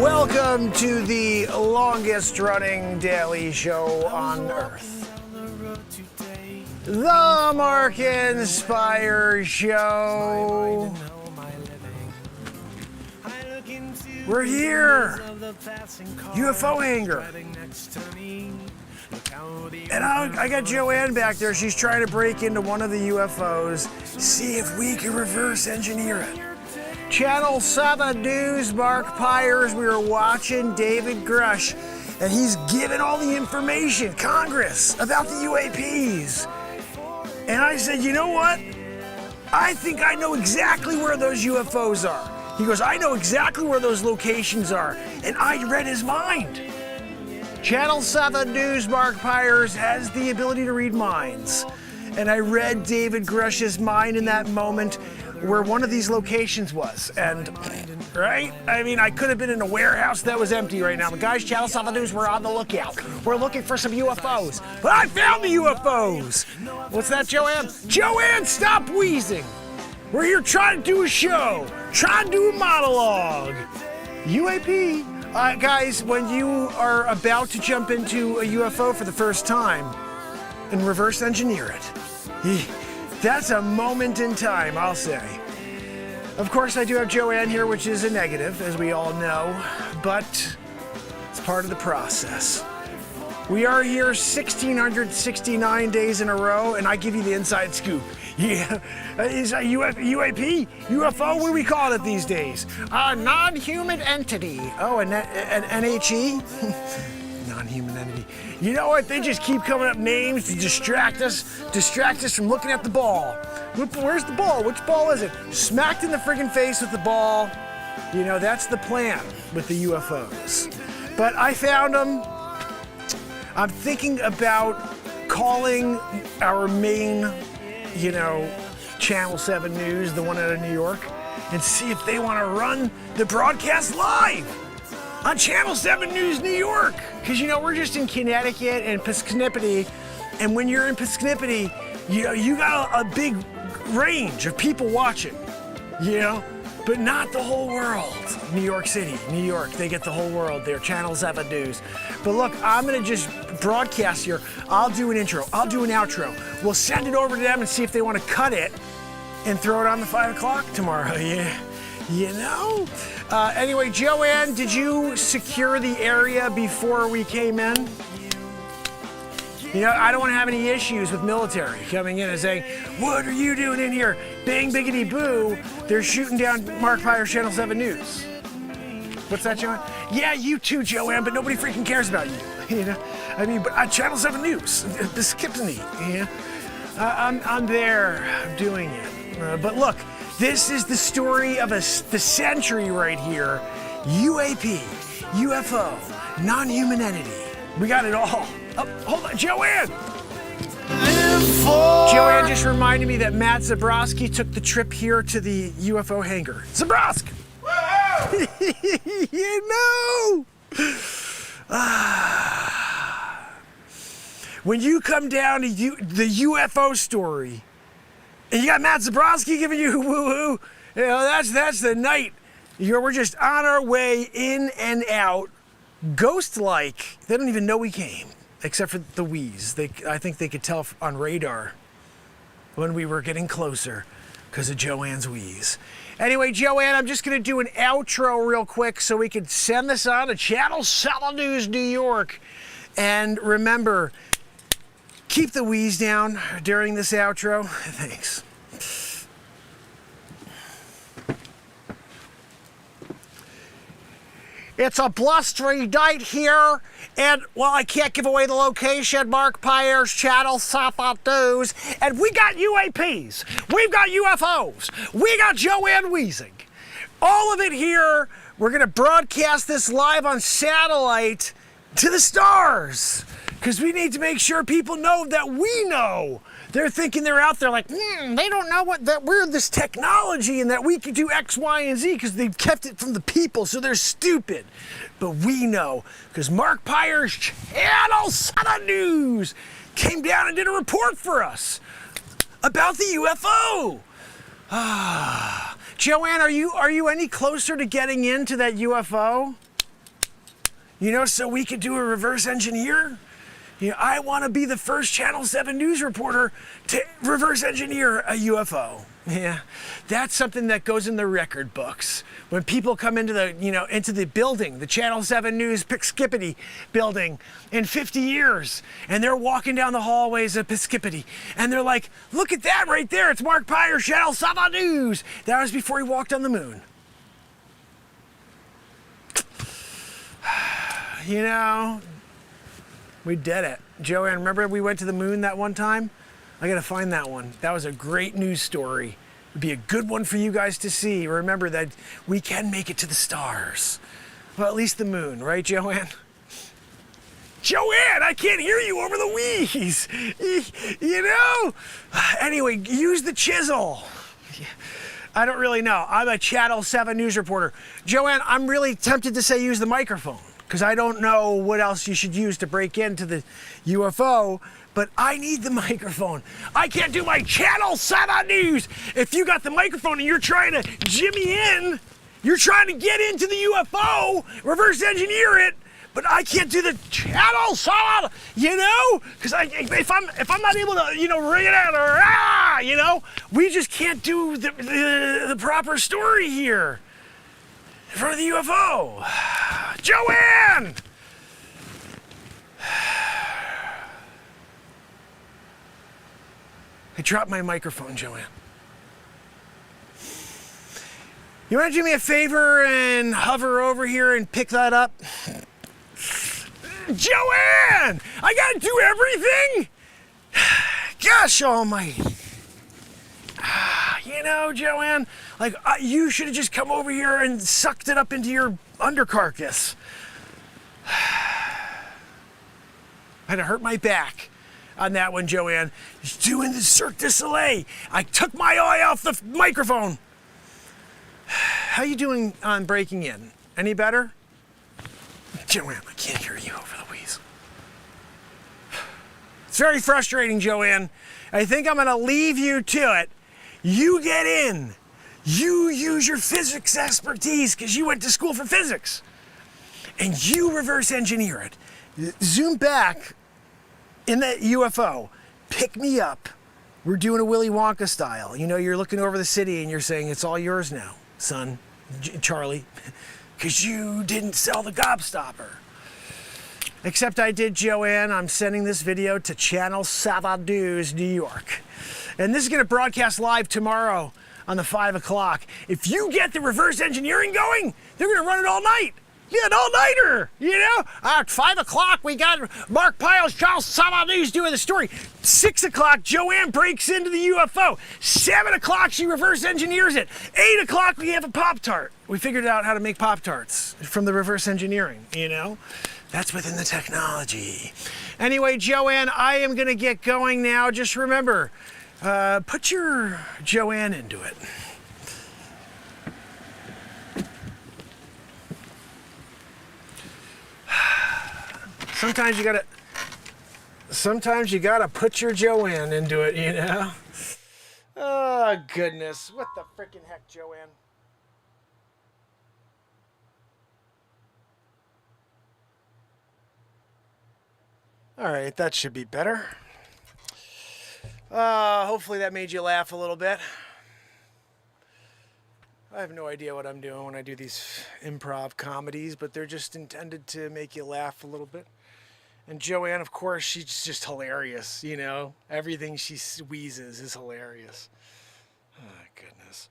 Welcome to the longest running daily show on earth. The Mark Inspire Show. We're here. UFO hangar. And I got Joanne back there. She's trying to break into one of the UFOs, see if we can reverse engineer it. Channel 7 News, Mark Pires. We were watching David Grusch, and he's giving all the information, Congress, about the UAPs. And I said, you know what? I think I know exactly where those UFOs are. He goes, I know exactly where those locations are. And I read his mind. Channel 7 News, Mark Pires has the ability to read minds. And I read David Grusch's mind in that moment where one of these locations was. And, right? I mean, I could have been in a warehouse that was empty right now. But guys, Channel 7 News, we're on the lookout. We're looking for some UFOs. But I found the UFOs. What's that, Joanne? Joanne, stop wheezing. We're here trying to do a show. Trying to do a monologue. UAP. Guys, when you are about to jump into a UFO for the first time and reverse engineer it, that's a moment in time, I'll say. Of course, I do have Joanne here, which is a negative, as we all know, but it's part of the process. We are here 1,669 days in a row, and I give you the inside scoop. Yeah, is a UAP, UFO, what do we call it these days? A non-human entity. Oh, an NHE? Non-human entity. You know what? They just keep coming up names to distract us from looking at the ball. Where's the ball? Which ball is it? Smacked in the friggin' face with the ball. You know, that's the plan with the UFOs. But I found them. I'm thinking about calling our main, Channel 7 News, the one out of New York, and see if they want to run the broadcast live on Channel 7 News New York. Because, we're just in Connecticut and Piscataquis, and when you're in Piscataquis, you got a big range of people watching, but not the whole world. New York City, New York, they get the whole world there, Channel 7 News. But look, I'm gonna just broadcast here. I'll do an intro, I'll do an outro. We'll send it over to them and see if they wanna cut it and throw it on the 5 o'clock tomorrow, Anyway, Joanne, did you secure the area before we came in? I don't want to have any issues with military coming in and saying, what are you doing in here? Bang, biggity, boo. They're shooting down Mark Pires Channel 7 News. What's that, Joanne? Yeah, you too, Joanne, but nobody freaking cares about you. But Channel 7 News, this skips me. I'm there, I'm doing it. But look, this is the story of the century right here. UAP, UFO, non-human entity. We got it all. Oh, hold on, Joanne! Joanne just reminded me that Matt Zabrowski took the trip here to the UFO hangar. Zabrowski! When you come down to the UFO story, and you got Matt Zabrowski giving you woo-hoo, that's the night. We're just on our way in and out, ghost-like. They don't even know we came. Except for the wheeze. I think they could tell on radar when we were getting closer because of Joanne's wheeze. Anyway, Joanne, I'm just going to do an outro real quick so we can send this on to Channel 7 News New York. And remember, keep the wheeze down during this outro. Thanks. It's a blustery night here, and, I can't give away the location, Mark Pires, Channel 7 News, and we got UAPs, we've got UFOs, we got Joanne wheezing. All of it here, we're going to broadcast this live on satellite to the stars, because we need to make sure people know that we know. They're thinking they're out there like, they don't know that we're this technology and that we can do X, Y, and Z because they've kept it from the people, so they're stupid. But we know, because Mark Pires, Channel 7 News, came down and did a report for us about the UFO. Joanne, are you any closer to getting into that UFO? You know, so we could do a reverse engineer. You know, I want to be the first Channel 7 news reporter to reverse engineer a UFO. Yeah, that's something that goes in the record books. When people come into the, into the building, the Channel 7 News Poughkeepsie building in 50 years, and they're walking down the hallways of Poughkeepsie, and they're like, look at that right there, it's Mark Pires, Channel 7 News. That was before he walked on the moon. You know, we did it. Joanne, remember we went to the moon that one time? I gotta find that one. That was a great news story. It'd be a good one for you guys to see. Remember that we can make it to the stars. Well, at least the moon, right, Joanne? Joanne, I can't hear you over the wheeze. You know? Anyway, use the chisel. I don't really know. I'm a Channel 7 news reporter. Joanne, I'm really tempted to say use the microphone, because I don't know what else you should use to break into the UFO, but I need the microphone. I can't do my Channel 7 news. If you got the microphone and you're trying to jimmy in, you're trying to get into the UFO, reverse engineer it, but I can't do the Channel 7, you know? Because if I'm not able to, ring it out or we just can't do the proper story here in front of the UFO. Joanne! I dropped my microphone, Joanne. You want to do me a favor and hover over here and pick that up? Joanne! I gotta do everything? Gosh almighty. You know, Joanne, like you should have just come over here and sucked it up into your undercarcass. I'd have hurt my back on that one, Joanne. Just doing the Cirque du Soleil. I took my eye off the microphone. How you doing on breaking in? Any better? Joanne, I can't hear you over the wheeze. It's very frustrating, Joanne. I think I'm gonna leave you to it. You get in. You use your physics expertise because you went to school for physics. And you reverse engineer it. Zoom back in that UFO. Pick me up. We're doing a Willy Wonka style. You know, you're looking over the city and you're saying, it's all yours now, son, Charlie, because you didn't sell the gobstopper. Except I did, Joanne. I'm sending this video to Channel 7 News, New York. And this is going to broadcast live tomorrow on the 5 o'clock. If you get the reverse engineering going, they're going to run it all night. Yeah, an all-nighter, you know? At 5 o'clock, we got Mark Pires, Channel 7 News doing the story. 6 o'clock, Joanne breaks into the UFO. 7 o'clock, she reverse engineers it. 8 o'clock, we have a Pop-Tart. We figured out how to make Pop-Tarts from the reverse engineering, you know? That's within the technology. Anyway, Joanne, I am going to get going now. Just remember, put your Joanne into it. Sometimes you gotta put your Joanne into it, you know? Oh, goodness. What the frickin' heck, Joanne? All right, that should be better. Hopefully that made you laugh a little bit. I have no idea what I'm doing when I do these improv comedies, but they're just intended to make you laugh a little bit. And Joanne, of course, she's just hilarious, you know? Everything she wheezes is hilarious. Oh, goodness.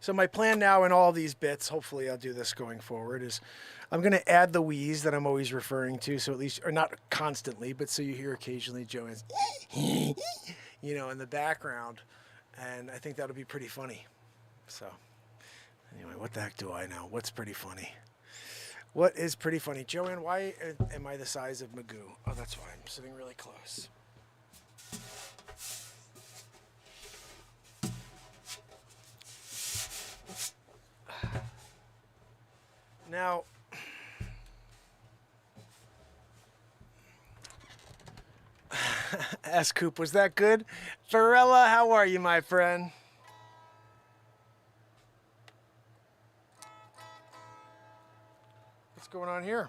So my plan now in all these bits, hopefully I'll do this going forward, is I'm going to add the wheeze that I'm always referring to, so at least, or not constantly, but so you hear occasionally Joanne's, you know, in the background. And I think that'll be pretty funny. So, anyway, what the heck do I know? What's pretty funny? What is pretty funny? Joanne, why am I the size of Magoo? Oh, that's why I'm sitting really close. Now, ask Coop, was that good? Farella, how are you, my friend? going on here?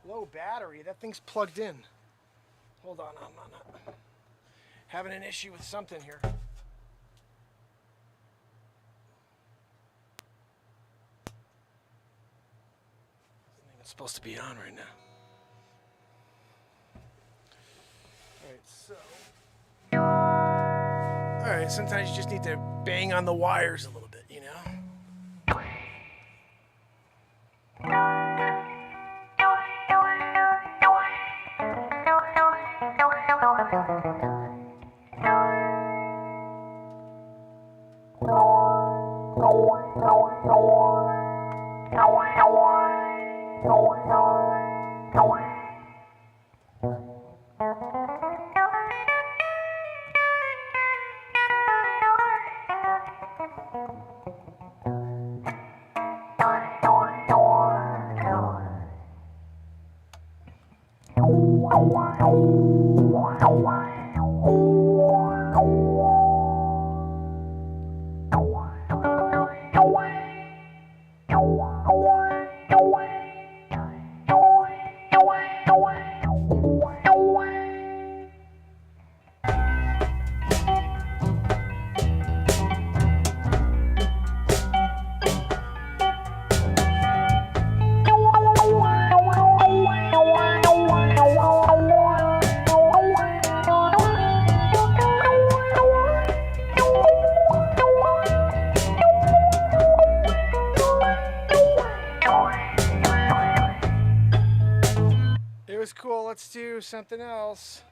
Low battery. That thing's plugged in. Hold on. I'm having an issue with something here. It's supposed to be on right now. Alright, sometimes you just need to bang on the wires a little bit, you know? It was cool. Let's do something else.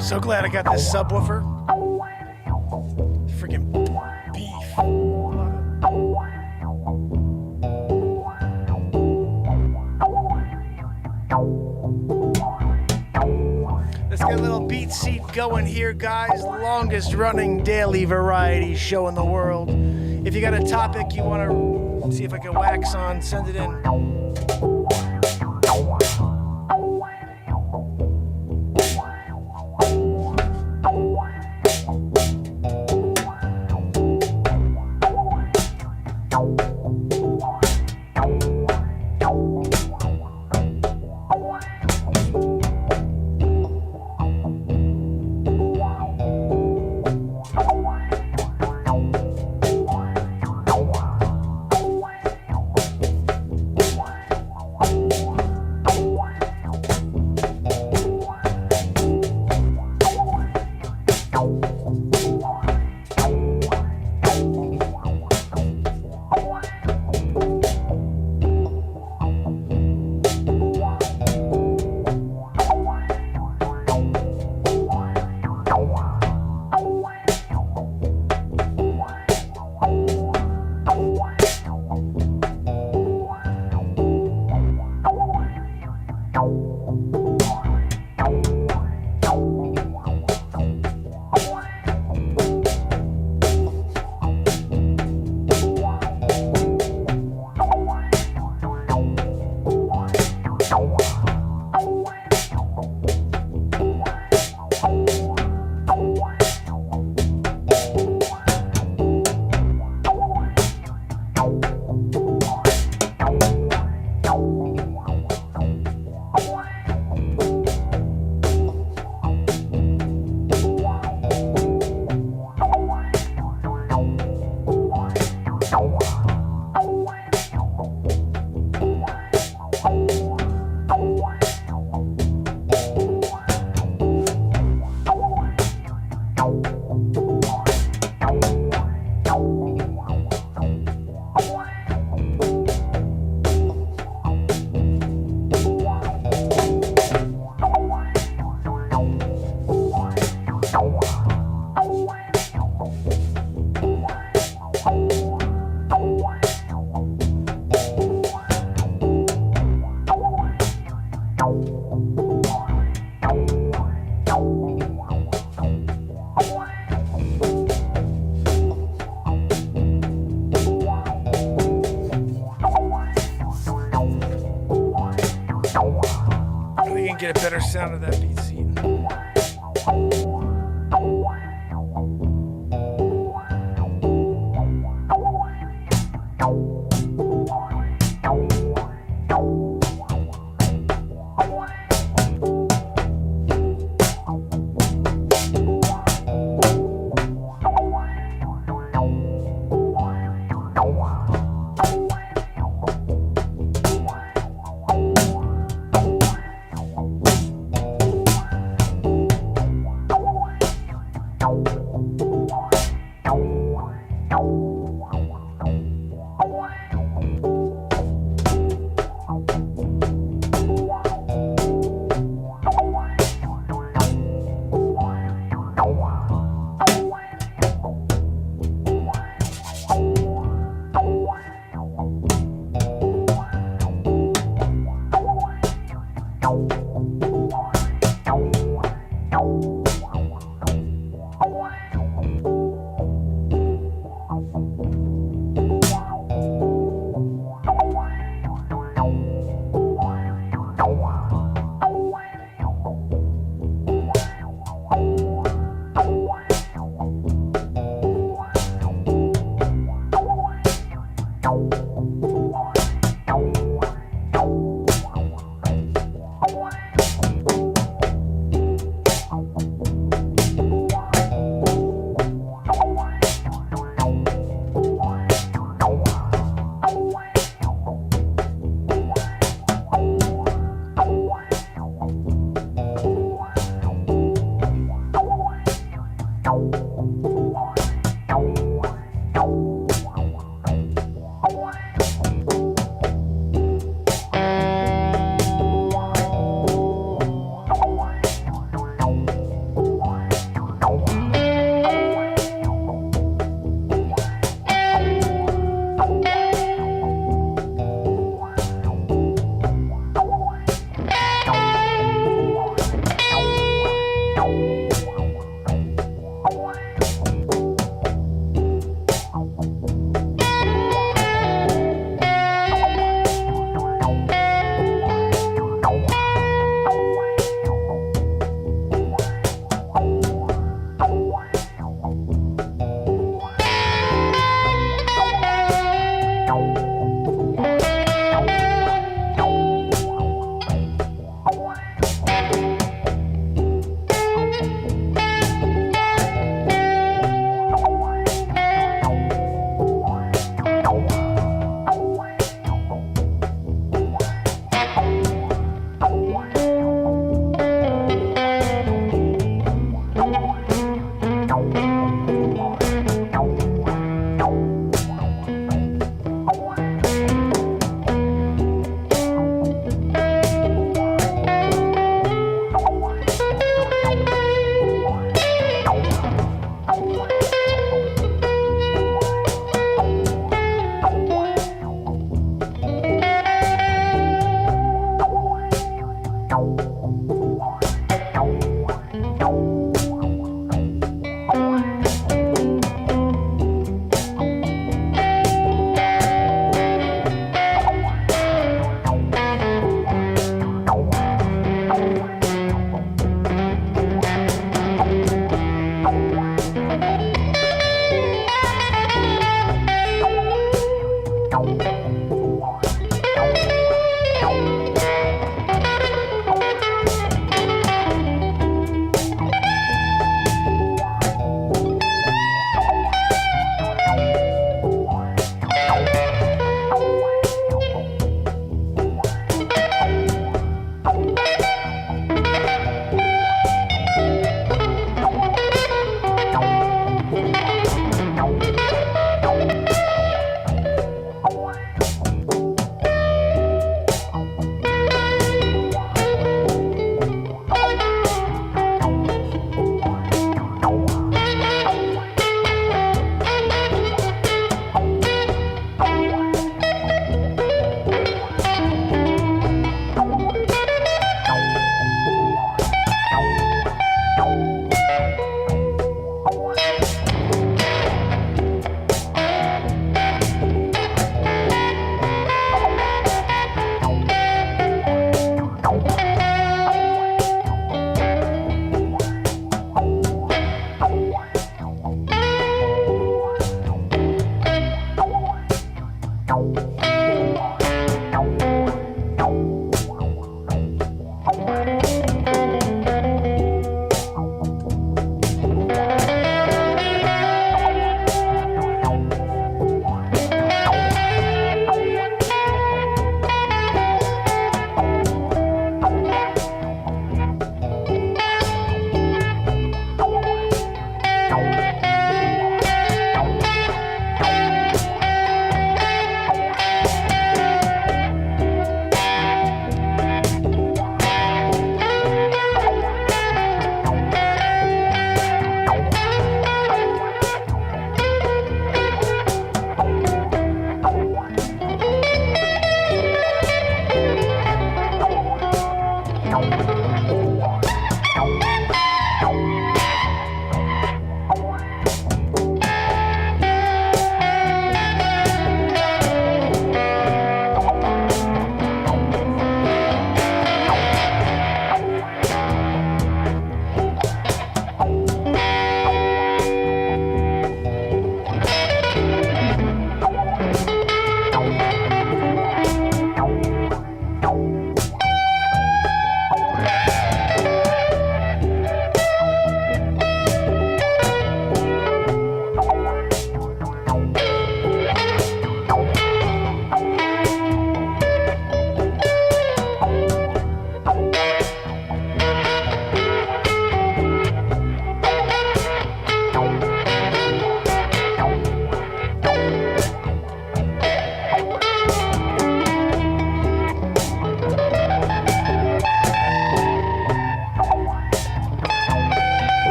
So glad I got this subwoofer. Freaking beef. Let's get a little BeatSeat going here, guys. Longest running daily variety show in the world. If you got a topic you want to see if I can wax on, send it in. get a better sound of that BeatSeat.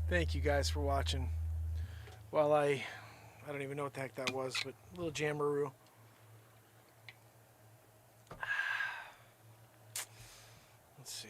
Thank you guys for watching. While I don't even know what the heck that was, but a little jammeroo. Let's see.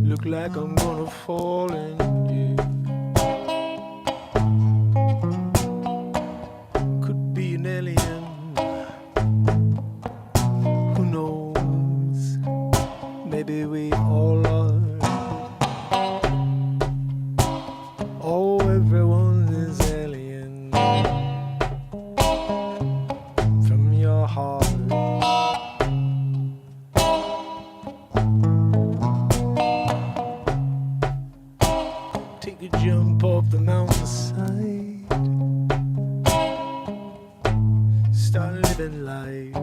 Look like I'm gonna fall in, could be an alien, who knows, maybe we all are. Oh, everyone is alien from your heart. Take a start living life.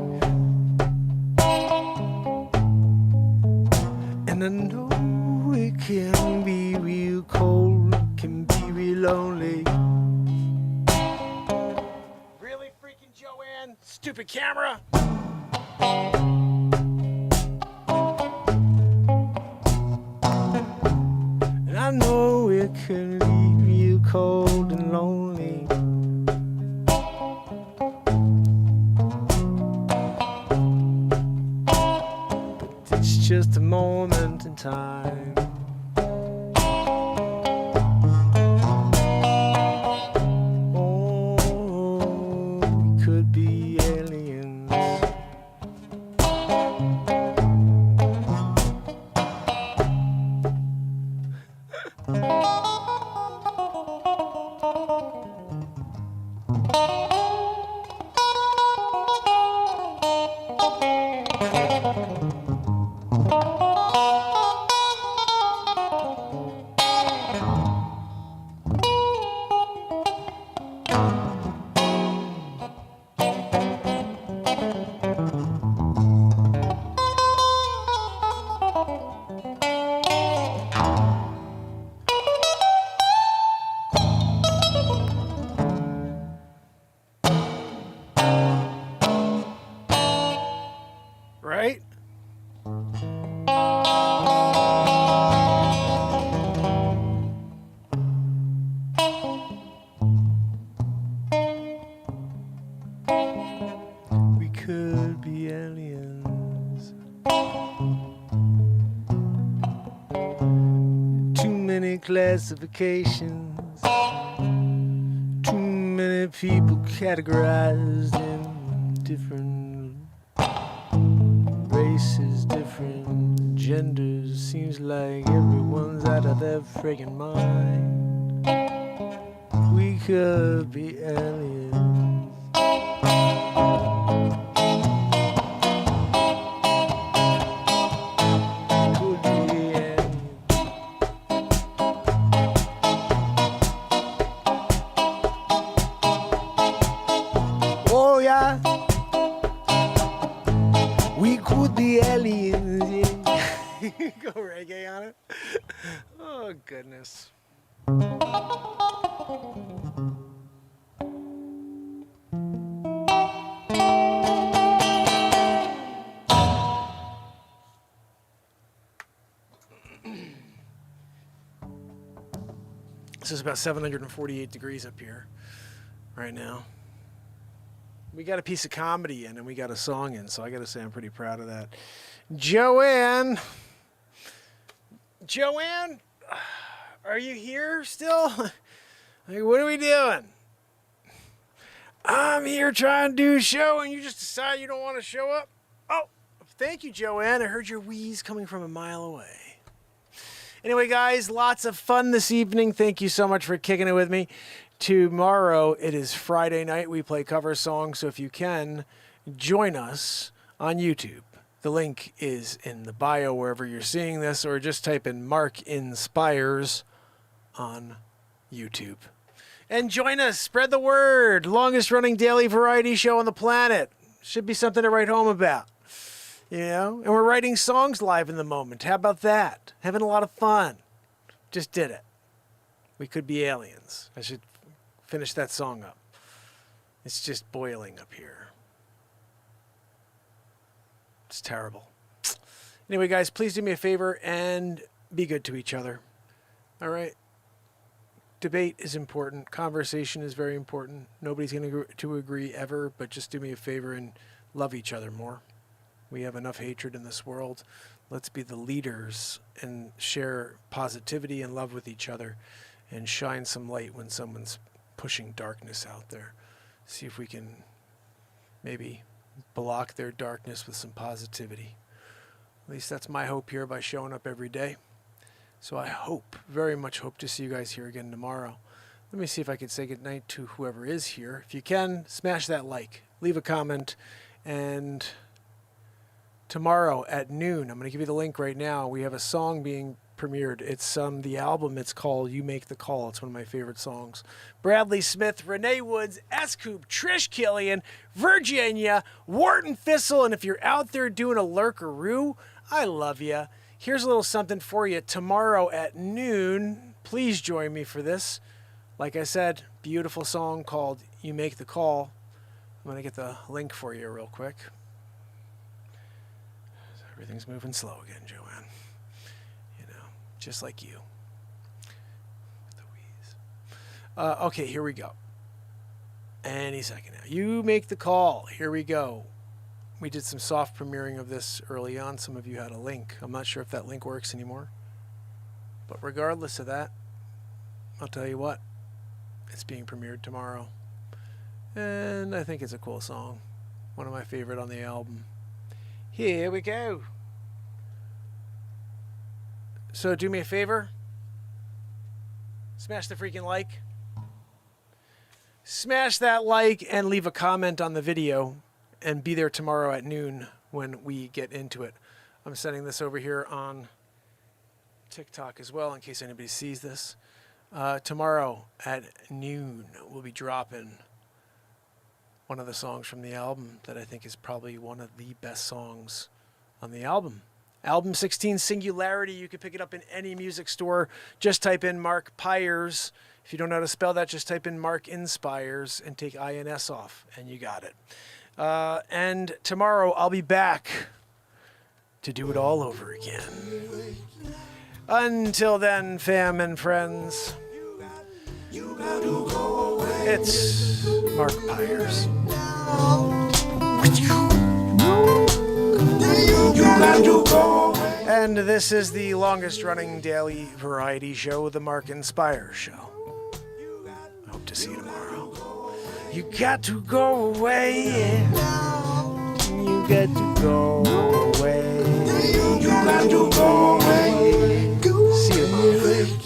And I know it can be real cold, can be real lonely. Really, freaking Joanne? Stupid camera. And I know it can be real cold and lonely. But it's just a moment in time. Oh, we could be aliens. Right? We could be aliens. Too many classifications. Too many people categorized in different races, different genders. Seems like everyone's out of their friggin' mind. We could be aliens. Could be aliens. Oh yeah. We could be aliens, yeah. Go reggae on it. Oh, goodness. This is about 748 degrees up here right now. We got a piece of comedy in and we got a song in, so I got to say I'm pretty proud of that. Joanne, are you here still? Like, what are we doing? I'm here trying to do a show and you just decide you don't want to show up? Oh, thank you, Joanne. I heard your wheeze coming from a mile away. Anyway, guys, lots of fun this evening. Thank you so much for kicking it with me. Tomorrow, it is Friday night. We play cover songs, so if you can, join us on YouTube. The link is in the bio wherever you're seeing this, or just type in Mark Inspires on YouTube. And join us. Spread the word. Longest running daily variety show on the planet. Should be something to write home about. You know? And we're writing songs live in the moment. How about that? Having a lot of fun. Just did it. We could be aliens. I should finish that song up. It's just boiling up here. It's terrible. Anyway, guys, please do me a favor and be good to each other. All right? Debate is important. Conversation is very important. Nobody's going to agree ever, but just do me a favor and love each other more. We have enough hatred in this world. Let's be the leaders and share positivity and love with each other and shine some light when someone's pushing darkness out there. See if we can maybe block their darkness with some positivity. At least that's my hope here by showing up every day. So I hope, very much hope to see you guys here again tomorrow. Let me see if I can say goodnight to whoever is here. If you can, smash that like, leave a comment, and tomorrow at noon, I'm going to give you the link right now, we have a song being premiered. It's the album. It's called "You Make the Call." It's one of my favorite songs. Bradley Smith, Renee Woods, S-Coop, Trish Killian, Virginia, Wharton Thistle, and if you're out there doing a lurkaroo, I love you. Here's a little something for you. Tomorrow at noon, please join me for this. Like I said, beautiful song called "You Make the Call." I'm going to get the link for you real quick. Everything's moving slow again, Joanne. You know, just like you. With the wheeze. Okay, here we go. Any second now. You Make the Call. Here we go. We did some soft premiering of this early on. Some of you had a link. I'm not sure if that link works anymore. But regardless of that, I'll tell you what. It's being premiered tomorrow. And I think it's a cool song. One of my favorite on the album. Here we go. So do me a favor. Smash the freaking like. Smash that like and leave a comment on the video. And be there tomorrow at noon when we get into it. I'm sending this over here on TikTok as well in case anybody sees this. Tomorrow at noon we'll be dropping one of the songs from the album that I think is probably one of the best songs on the album. Album 16, Singularity. You can pick it up in any music store. Just type in Mark Pires. If you don't know how to spell that, just type in Mark Inspires and take INS off, and you got it. And tomorrow I'll be back to do it all over again. Until then, fam and friends, it's Mark Pires. And this is the longest running daily variety show, The Mark Inspires Show. I hope to see you tomorrow. You got to go away. You got to go away. You got to go away. See you tomorrow.